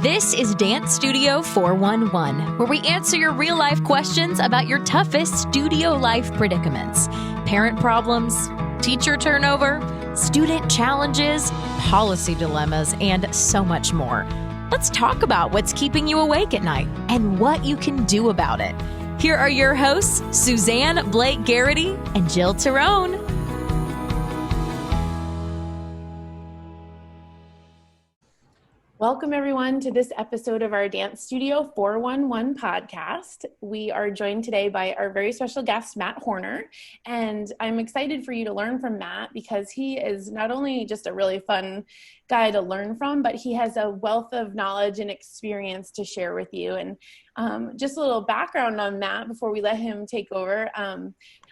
This is Dance Studio 411, where we answer your real-life questions about your toughest studio life predicaments. Parent problems, teacher turnover, student challenges, policy dilemmas, and so much more. Let's talk about what's keeping you awake at night and what you can do about it. Here are your hosts, Suzanne Blake Garrity and Jill Tyrone. Welcome, everyone, to this episode of our Dance Studio 411 podcast. We are joined today by our very special guest, Matt Horner, and I'm excited for you to learn from Matt because he is not only just a really fun guy to learn from, but he has a wealth of knowledge and experience to share with you. And just a little background on Matt before we let him take over.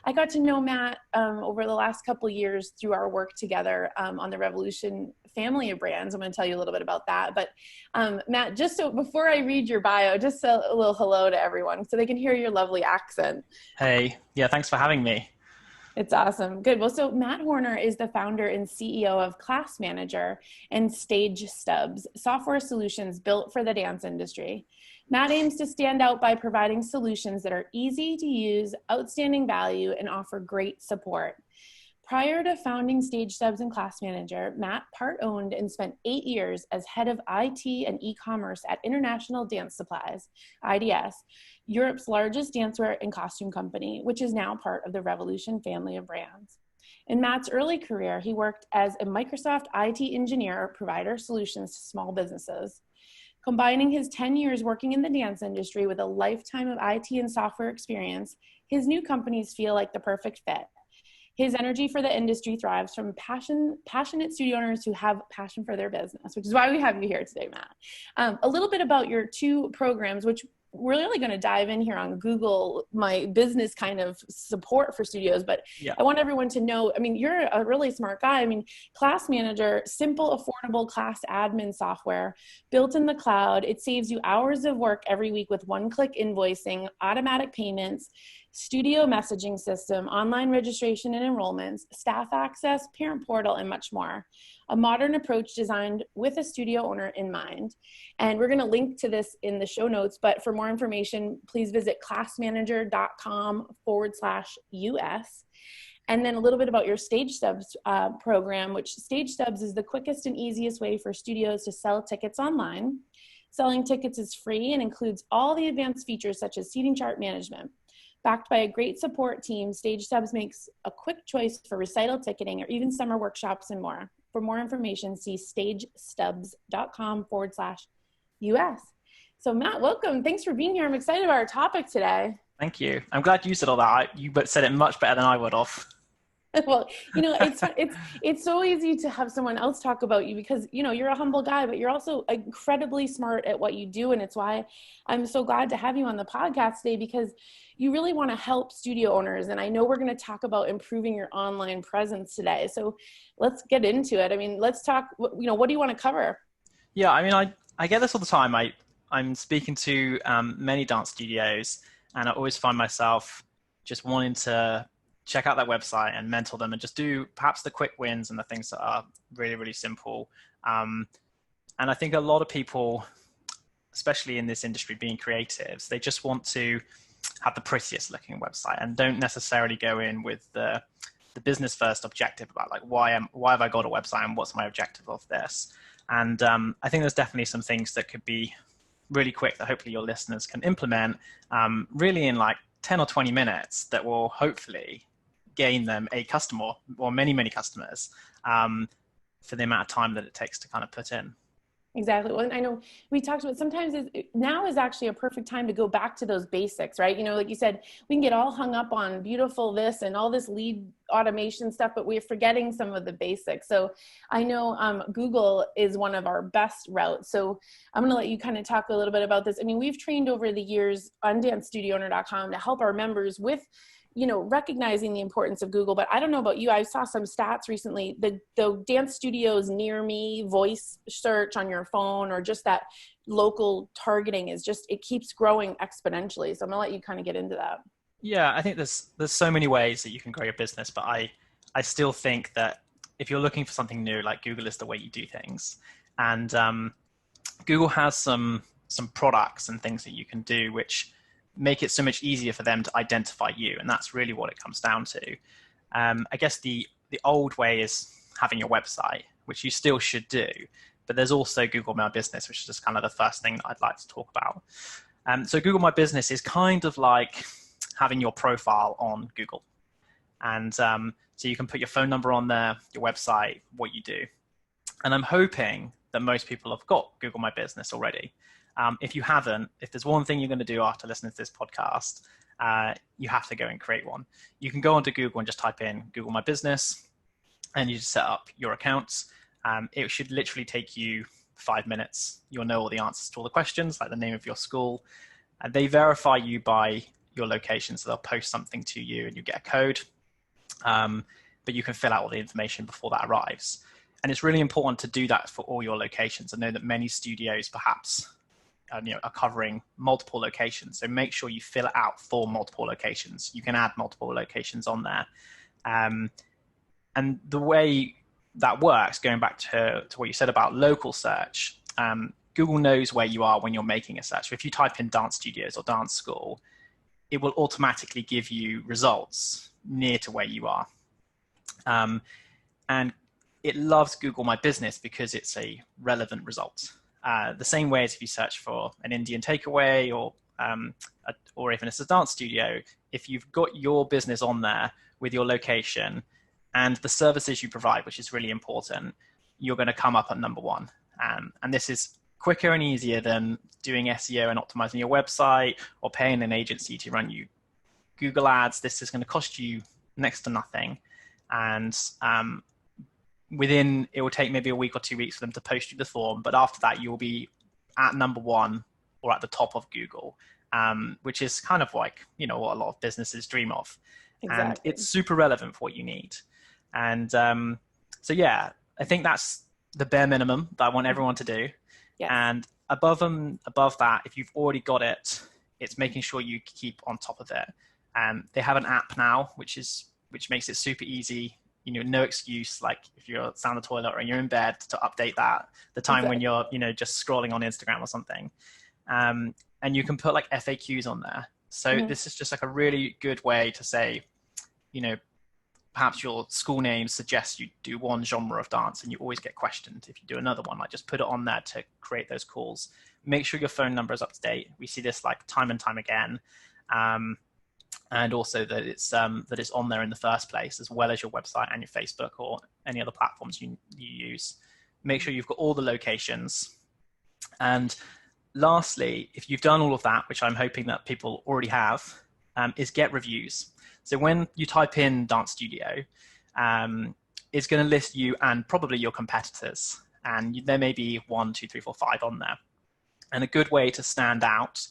I got to know Matt over the last couple of years through our work together on the Revolution family of brands. I'm going to tell you a little bit about that. But Matt, just so before I read your bio, just a little hello to everyone so they can hear your lovely accent. Hey, yeah, thanks for having me. It's awesome. Good. Well, so Matt Horner is the founder and CEO of Class Manager and Stage Stubs, software solutions built for the dance industry. Matt aims to stand out by providing solutions that are easy to use, outstanding value, and offer great support. Prior to founding Stage Stubs and Class Manager, Matt part-owned and spent 8 years as head of IT and e-commerce at International Dance Supplies, IDS, Europe's largest dancewear and costume company, which is now part of the Revolution family of brands. In Matt's early career, he worked as a Microsoft IT engineer provider solutions to small businesses. Combining his 10 years working in the dance industry with a lifetime of IT and software experience, his new companies feel like the perfect fit. His energy for the industry thrives from passionate studio owners who have passion for their business, which is why we have you here today, Matt. A little bit about your two programs, which we're really going to dive in here on Google, my business kind of support for studios. But yeah. I want everyone to know, I mean, you're a really smart guy. I mean, Class Manager, simple, affordable class admin software built in the cloud. It saves you hours of work every week with one-click invoicing, automatic payments, studio messaging system, online registration and enrollments, staff access, parent portal, and much more. A modern approach designed with a studio owner in mind. And we're going to link to this in the show notes, but for more information, please visit classmanager.com/US. And then a little bit about your Stage Stubs program, which Stage Stubs is the quickest and easiest way for studios to sell tickets online. Selling tickets is free and includes all the advanced features such as seating chart management. Backed by a great support team, Stage Stubs makes a quick choice for recital ticketing or even summer workshops and more. For more information, see stagestubs.com/US. So Matt, welcome. Thanks for being here. I'm excited about our topic today. Thank you. I'm glad you said all that. You said it much better than I would have. Well, you know, it's so easy to have someone else talk about you because, you know, you're a humble guy, but you're also incredibly smart at what you do. And it's why I'm so glad to have you on the podcast today because you really want to help studio owners. And I know we're going to talk about improving your online presence today. So let's get into it. I mean, let's talk, you know, what do you want to cover? Yeah, I mean, I get this all the time. I'm speaking to many dance studios and I always find myself just wanting to check out their website and mentor them and just do perhaps the quick wins and the things that are really, really simple. And I think a lot of people, especially in this industry being creatives, they just want to have the prettiest looking website and don't necessarily go in with the business first objective about like, why have I got a website and what's my objective of this? And I think there's definitely some things that could be really quick that hopefully your listeners can implement really in like 10 or 20 minutes that will hopefully gain them a customer or many, many customers for the amount of time that it takes to kind of put in. Exactly. Well, and I know we talked about sometimes now is actually a perfect time to go back to those basics, right? You know, like you said, we can get all hung up on beautiful this and all this lead automation stuff, but we're forgetting some of the basics. So I know Google is one of our best routes. So I'm going to let you kind of talk a little bit about this. I mean, we've trained over the years on dancestudioowner.com to help our members with, you know, recognizing the importance of Google, but I don't know about you. I saw some stats recently. The dance studios near me voice search on your phone or just that local targeting is just, it keeps growing exponentially. So I'm gonna let you kind of get into that. Yeah, I think there's so many ways that you can grow your business, but I still think that if you're looking for something new, like Google is the way you do things. And Google has some products and things that you can do which make it so much easier for them to identify you, and that's really what it comes down to. I guess the old way is having your website, which you still should do, but there's also Google My Business, which is just kind of the first thing that I'd like to talk about. So Google My Business is kind of like having your profile on Google. And so you can put your phone number on there, your website, what you do. And I'm hoping that most people have got Google My Business already. If you haven't, if there's one thing you're going to do after listening to this podcast, you have to go and create one. You can go onto Google and just type in Google My Business, and you just set up your accounts. It should literally take you 5 minutes. You'll know all the answers to all the questions, like the name of your school. And they verify you by your location, so they'll post something to you and you get a code. But you can fill out all the information before that arrives. And it's really important to do that for all your locations. I know that many studios perhaps are covering multiple locations. So make sure you fill it out for multiple locations. You can add multiple locations on there. And the way that works, going back to what you said about local search, Google knows where you are when you're making a search. So if you type in dance studios or dance school, it will automatically give you results near to where you are. And it loves Google My Business because it's a relevant result. The same way as if you search for an Indian takeaway or even it's a dance studio, if you've got your business on there with your location and the services you provide, which is really important, you're going to come up at number one. And this is quicker and easier than doing SEO and optimizing your website or paying an agency to run you Google ads. This is going to cost you next to nothing. And it will take maybe a week or 2 weeks for them to post you the form. But after that, you'll be at number one or at the top of Google, which is kind of like, what a lot of businesses dream of. Exactly. And it's super relevant for what you need. And so, yeah, I think that's the bare minimum that I want everyone to do. Yes. And above that, if you've already got it, it's making sure you keep on top of it. They have an app now, which makes it super easy. No excuse, like if you're down the toilet or you're in bed, to update that the time when you're, just scrolling on Instagram or something. And you can put like FAQs on there. So this is just like a really good way to say, perhaps your school name suggests you do one genre of dance and you always get questioned if you do another one. Like just put it on there to create those calls. Make sure your phone number is up to date. We see this like time and time again. And also that it's on there in the first place, as well as your website and your Facebook or any other platforms you use. Make sure you've got all the locations. And lastly, if you've done all of that, which I'm hoping that people already have, is get reviews. So when you type in dance studio, it's going to list you and probably your competitors. And there may be 1, 2, 3, 4, 5 on there. And a good way to stand out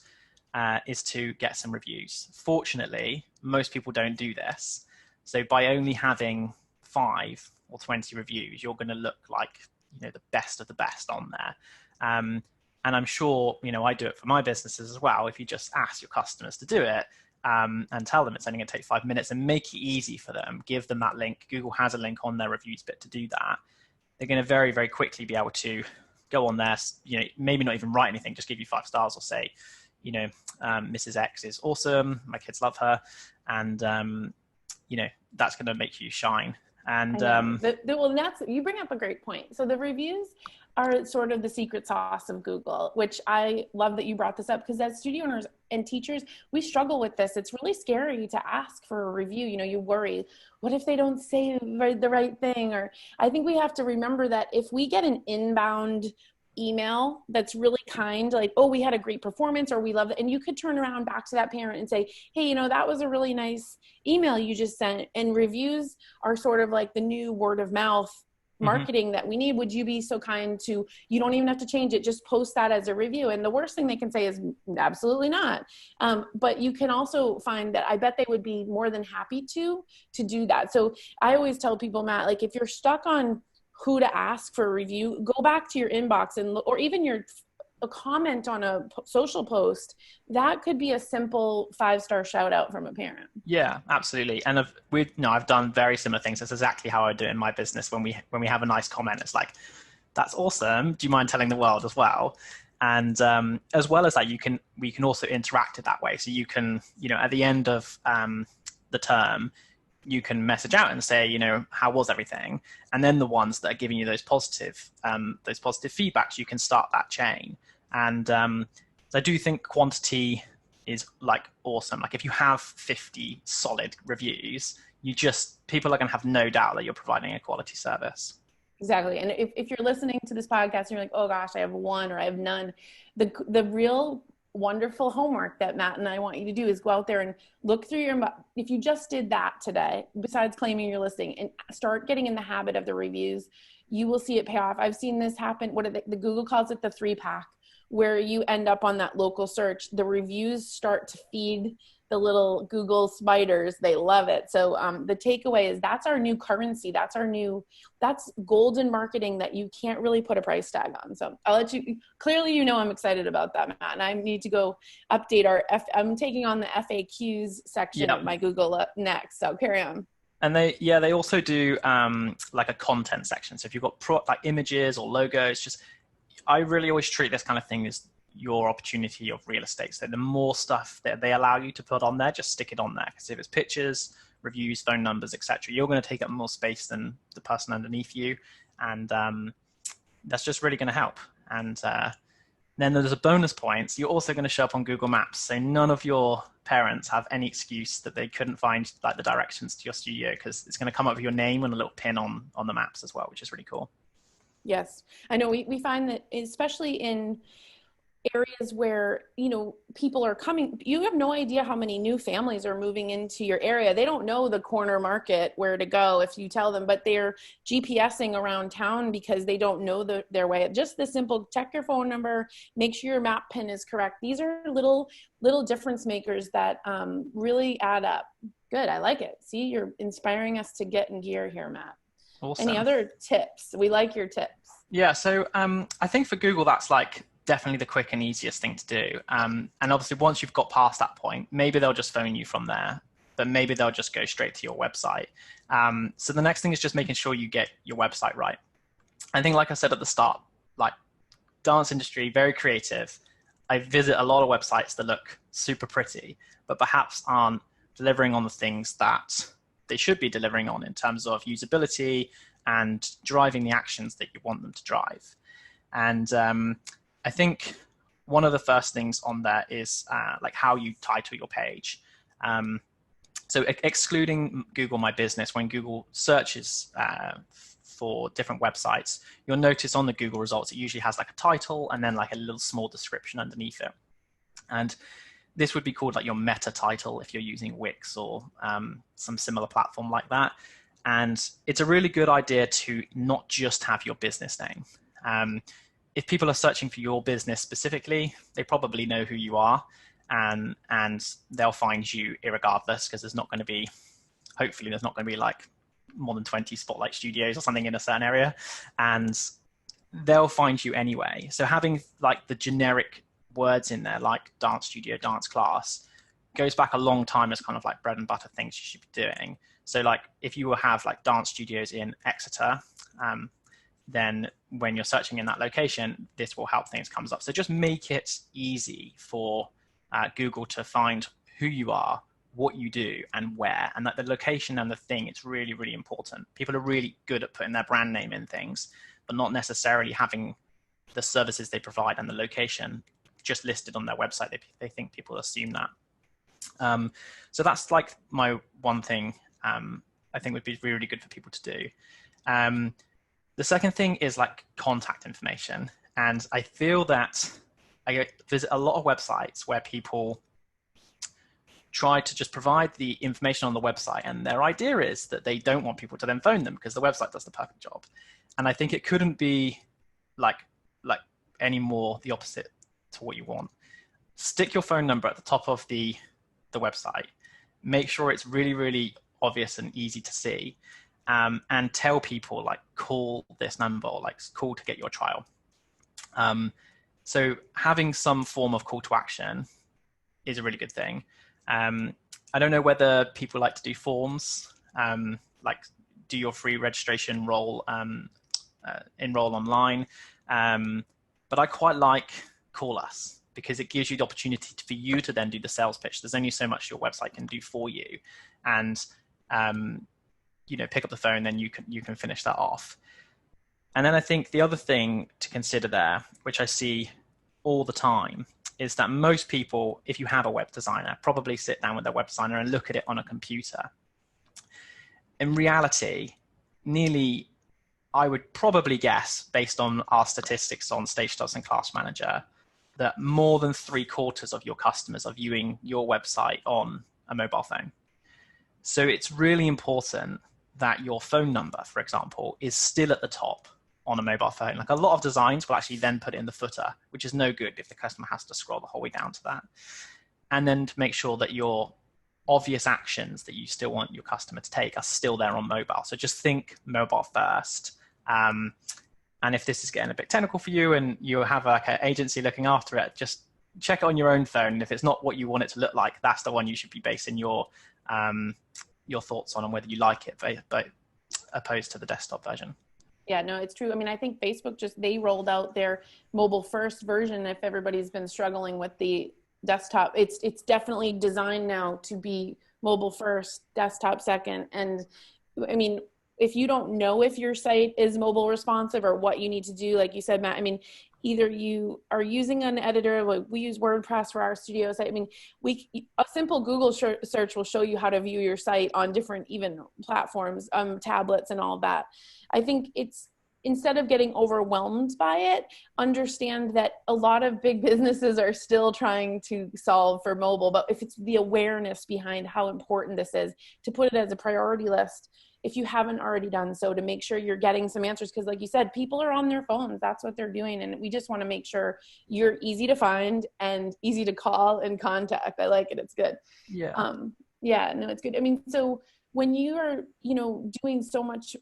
is to get some reviews. Fortunately, most people don't do this. So by only having 5 or 20 reviews, you're going to look like the best of the best on there. And I'm sure I do it for my businesses as well. If you just ask your customers to do it and tell them it's only going to take 5 minutes and make it easy for them, give them that link. Google has a link on their reviews bit to do that. They're going to very, very quickly be able to go on there, maybe not even write anything, just give you 5 stars or say, Mrs. X is awesome. My kids love her. And, that's going to make you shine. And you bring up a great point. So the reviews are sort of the secret sauce of Google, which I love that you brought this up, because as studio owners and teachers, we struggle with this. It's really scary to ask for a review. You worry, what if they don't say the right thing? Or I think we have to remember that if we get an inbound email that's really kind, like, oh, we had a great performance, or we love it, and you could turn around back to that parent and say, hey, that was a really nice email you just sent. And reviews are sort of like the new word of mouth marketing that we need. Would you be so kind to, you don't even have to change it, just post that as a review? And the worst thing they can say is absolutely not. But you can also find that I bet they would be more than happy to do that. So I always tell people, Matt, like if you're stuck on who to ask for a review, go back to your inbox or even a comment on a social post. That could be a simple 5-star shout out from a parent. Yeah, absolutely. And I've done very similar things. That's exactly how I do it in my business. When we have a nice comment, it's like, that's awesome. Do you mind telling the world as well? And as well as that, we can also interact it that way. So you can, at the end of the term, you can message out and say, how was everything? And then the ones that are giving you those positive feedbacks, you can start that chain. And so I do think quantity is like awesome. Like if you have 50 solid reviews, people are going to have no doubt that you're providing a quality service. Exactly. And if you're listening to this podcast and you're like, oh gosh, I have one or I have none, the real wonderful homework that Matt and I want you to do is go out there and look through if you just did that today, besides claiming your listing, and start getting in the habit of the reviews, you will see it pay off. I've seen this happen. The Google calls it the 3-pack, where you end up on that local search. The reviews start to feed the little Google spiders. They love it. So the takeaway is that's our new currency. That's golden marketing that you can't really put a price tag on. So I'll let you, clearly, I'm excited about that, Matt, and I need to go update I'm taking on the FAQs section of my Google next. So carry on. And they also do like a content section. So if you've got like images or logos, I really always treat this kind of thing as your opportunity of real estate. So the more stuff that they allow you to put on there, just stick it on there. Because if it's pictures, reviews, phone numbers, etc., you're going to take up more space than the person underneath you, and that's just really going to help. And then there's a bonus points. You're also going to show up on Google Maps, so none of your parents have any excuse that they couldn't find like the directions to your studio, because it's going to come up with your name and a little pin on the maps as well, which is really cool. Yes, I know. We find that especially in areas where, people are coming, you have no idea how many new families are moving into your area. They don't know the corner market where to go if you tell them, but they're GPSing around town because they don't know their way. Just the simple, check your phone number, make sure your map pin is correct. These are little difference makers that really add up. Good, I like it. See, you're inspiring us to get in gear here, Matt. Awesome. Any other tips? We like your tips. Yeah, so I think for Google, that's like definitely the quick and easiest thing to do. And obviously, once you've got past that point, maybe they'll just phone you from there, but maybe they'll just go straight to your website. So the next thing is just making sure you get your website right. I think, like I said at the start, like dance industry, very creative. I visit a lot of websites that look super pretty, but perhaps aren't delivering on the things that they should be delivering on in terms of usability and driving the actions that you want them to drive. And I think one of the first things on there is like how you title your page. So excluding Google My Business, when Google searches for different websites, you'll notice on the Google results, it usually has like a title and then like a little small description underneath it. And this would be called like your meta title if you're using Wix or some similar platform like that. And it's a really good idea to not just have your business name. If people are searching for your business specifically, they probably know who you are, and they'll find you irregardless, because hopefully there's not going to be like more than 20 spotlight studios or something in a certain area, and they'll find you anyway. So having like the generic words in there, like dance studio, dance class, goes back a long time as kind of like bread and butter things you should be doing. So like if you will have like dance studios in Exeter, then when you're searching in that location, this will help things comes up. So just make it easy for Google to find who you are, what you do, and where. And that the location and the thing, it's really, really important. People are really good at putting their brand name in things, but not necessarily having the services they provide and the location just listed on their website. They think people assume that. So that's like my one thing I think would be really, really good for people to do. The second thing is like contact information. And I feel that I visit a lot of websites where people try to just provide the information on the website, and their idea is that they don't want people to then phone them because the website does the perfect job. And I think it couldn't be like any more the opposite to what you want. Stick your phone number at the top of the website. Make sure it's really, really obvious and easy to see. And tell people like, call this number, or like call to get your trial. So having some form of call to action is a really good thing. I don't know whether people like to do forms, like do your free registration role enroll online. But I quite like Call Us because it gives you the opportunity for you to then do the sales pitch. There's only so much your website can do for you, and pick up the phone, then you can finish that off. And then I think the other thing to consider there, which I see all the time, is that most people, if you have a web designer, probably sit down with their web designer and look at it on a computer. In reality, I would probably guess, based on our statistics on Stage Stubs and Class Manager, that more than 3/4 of your customers are viewing your website on a mobile phone. So it's really important that your phone number, for example, is still at the top on a mobile phone. Like a lot of designs will actually then put it in the footer, which is no good if the customer has to scroll the whole way down to that. And then to make sure that your obvious actions that you still want your customer to take are still there on mobile. So just think mobile first. And if this is getting a bit technical for you and you have like an agency looking after it, just check it on your own phone. And if it's not what you want it to look like, that's the one you should be basing your thoughts on and whether you like it, but opposed to the desktop version. Yeah, no, it's true. I mean, I think Facebook they rolled out their mobile first version. If everybody's been struggling with the desktop, it's definitely designed now to be mobile first, desktop second. And I mean, if you don't know if your site is mobile responsive or what you need to do, like you said, Matt, I mean, either you are using an editor, like we use WordPress for our studio site. I mean, a simple Google search will show you how to view your site on different even platforms, tablets and all that. I think it's, instead of getting overwhelmed by it, understand that a lot of big businesses are still trying to solve for mobile, but if it's the awareness behind how important this is, to put it as a priority list, if you haven't already done so, to make sure you're getting some answers. Because like you said, people are on their phones. That's what they're doing. And we just want to make sure you're easy to find and easy to call and contact. I like it. It's good. Yeah. Yeah, no, it's good. I mean, so when you are, doing so much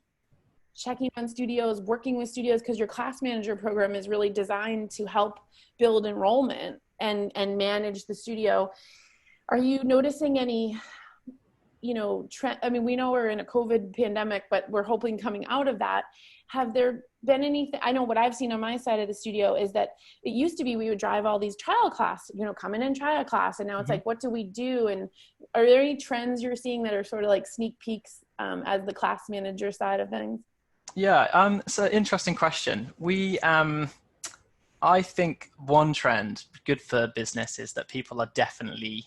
checking on studios, working with studios, because your class manager program is really designed to help build enrollment and manage the studio, are you noticing any trend? I mean, we know we're in a COVID pandemic, but we're hoping coming out of that. Have there been anything? I know what I've seen on my side of the studio is that it used to be we would drive all these trial class, come in and try a class. And now it's like, what do we do? And are there any trends you're seeing that are sort of like sneak peeks as the class manager side of things? Yeah, it's an interesting question. I think one trend good for business is that people are definitely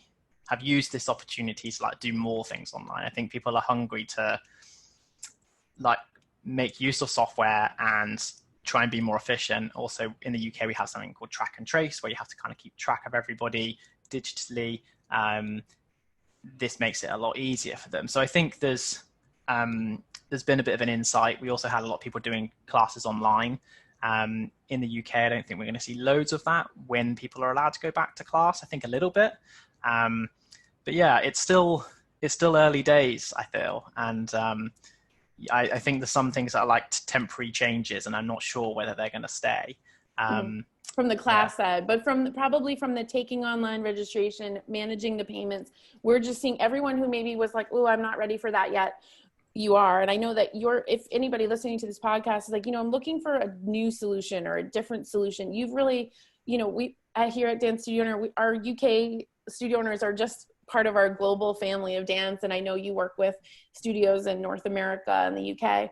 have used this opportunity to do more things online. I think people are hungry to make use of software and try and be more efficient. Also in the UK, we have something called track and trace, where you have to kind of keep track of everybody digitally. This makes it a lot easier for them. So I think there's been a bit of an insight. We also had a lot of people doing classes online. In the UK, I don't think we're going to see loads of that when people are allowed to go back to class. I think a little bit. But yeah, it's still early days, I feel. And I think there's some things that are like temporary changes, and I'm not sure whether they're going to stay. From the class side, but probably from the taking online registration, managing the payments, we're just seeing everyone who maybe was like, oh, I'm not ready for that yet. You are. And I know that if anybody listening to this podcast is like, I'm looking for a new solution or a different solution. You've really, we here at Dance Studio Owner, our UK studio owners are just part of our global family of dance. And I know you work with studios in North America and the UK.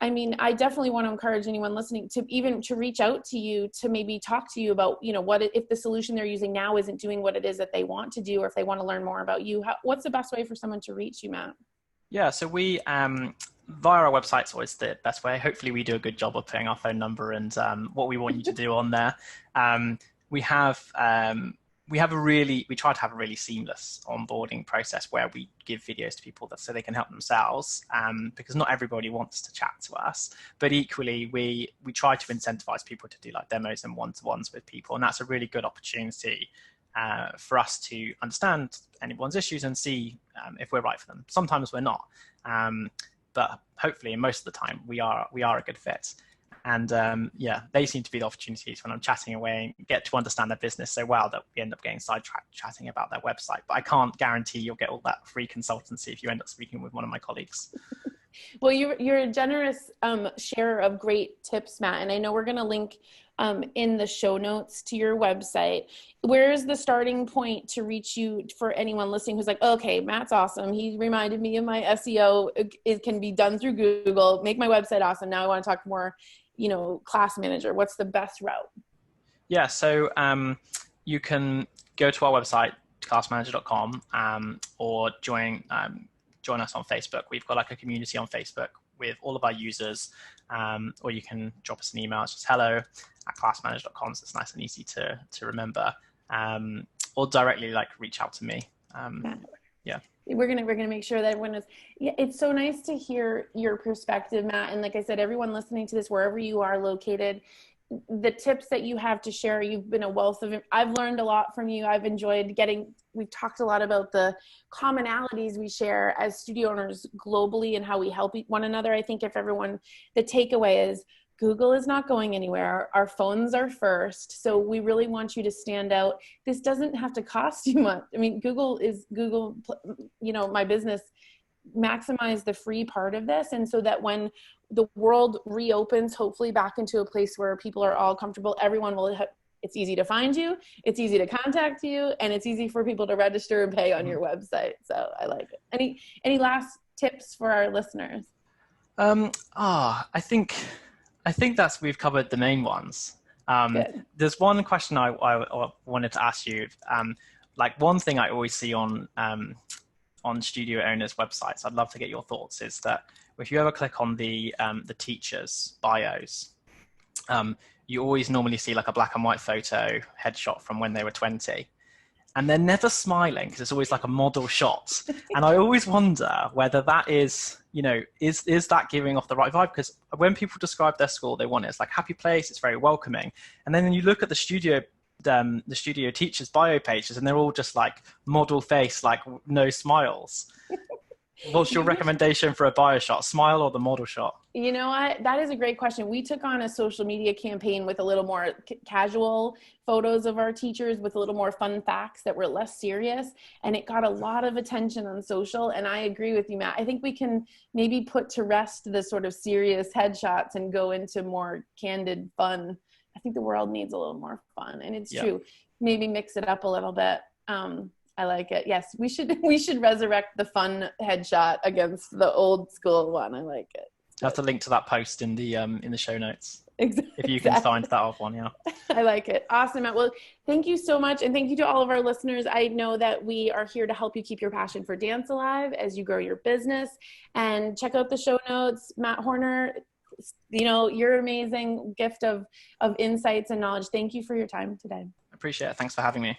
I mean, I definitely want to encourage anyone listening to reach out to you, to maybe talk to you about, what if the solution they're using now isn't doing what it is that they want to do, or if they want to learn more about you. What's the best way for someone to reach you, Matt? Yeah, so we, via our website's always the best way. Hopefully we do a good job of putting our phone number and what we want you to do on there. We try to have a really seamless onboarding process where we give videos to people so they can help themselves, because not everybody wants to chat to us. But equally, we try to incentivize people to do demos and one-to-ones with people. And that's a really good opportunity for us to understand anyone's issues and see if we're right for them. Sometimes we're not, but hopefully, most of the time, we are a good fit. And they seem to be the opportunities when I'm chatting away and get to understand their business so well that we end up getting sidetracked chatting about their website. But I can't guarantee you'll get all that free consultancy if you end up speaking with one of my colleagues. Well, you're a generous sharer of great tips, Matt, and I know we're going to link in the show notes to your website. Where is the starting point to reach you for anyone listening who's like, okay, Matt's awesome. He reminded me of my SEO. It can be done through Google. Make my website awesome. Now I want to talk more, class manager. What's the best route? Yeah, so you can go to our website, classmanager.com, or join us on Facebook. We've got like a community on Facebook with all of our users, or you can drop us an email. It's just hello@classmanager.com, so it's nice and easy to remember, or directly reach out to me. Yeah. We're gonna make sure that everyone is. Yeah, it's so nice to hear your perspective, Matt. And like I said, everyone listening to this, wherever you are located, the tips that you have to share, you've been a wealth of. I've learned a lot from you. I've enjoyed we've talked a lot about the commonalities we share as studio owners globally and how we help one another. I think the takeaway is Google is not going anywhere. Our phones are first. So we really want you to stand out. This doesn't have to cost you much. I mean, Google, my business, maximize the free part of this. And so that when the world reopens, hopefully back into a place where people are all comfortable, everyone will it's easy to find you, it's easy to contact you, and it's easy for people to register and pay on your website. So I like it. Any last tips for our listeners? I think we've covered the main ones. There's one question I wanted to ask you. One thing I always see on studio owners' websites, I'd love to get your thoughts, is that if you ever click on the teachers' bios, you always normally see a black and white photo headshot from when they were 20. And they're never smiling because it's always a model shot. And I always wonder whether that is that giving off the right vibe? Because when people describe their school, they want it's happy place, it's very welcoming. And then when you look at the studio teachers' bio pages, and they're all just model face, no smiles. What's your recommendation for a bio shot, smile or the model shot? You know what? That is a great question. We took on a social media campaign with a little more casual photos of our teachers with a little more fun facts that were less serious. And it got a lot of attention on social. And I agree with you, Matt. I think we can maybe put to rest the sort of serious headshots and go into more candid fun. I think the world needs a little more fun. And it's true. Maybe mix it up a little bit. I like it. Yes, we should resurrect the fun headshot against the old school one. I like it. I have to link to that post in the show notes. Exactly. If you can find that off one, yeah. I like it. Awesome, Matt. Well, thank you so much. And thank you to all of our listeners. I know that we are here to help you keep your passion for dance alive as you grow your business. And check out the show notes. Matt Horner, your amazing gift of insights and knowledge. Thank you for your time today. I appreciate it. Thanks for having me.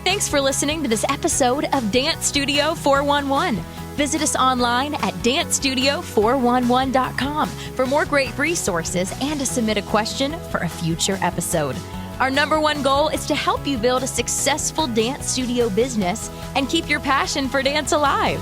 Thanks for listening to this episode of Dance Studio 411. Visit us online at dancestudio411.com for more great resources and to submit a question for a future episode. Our number one goal is to help you build a successful dance studio business and keep your passion for dance alive.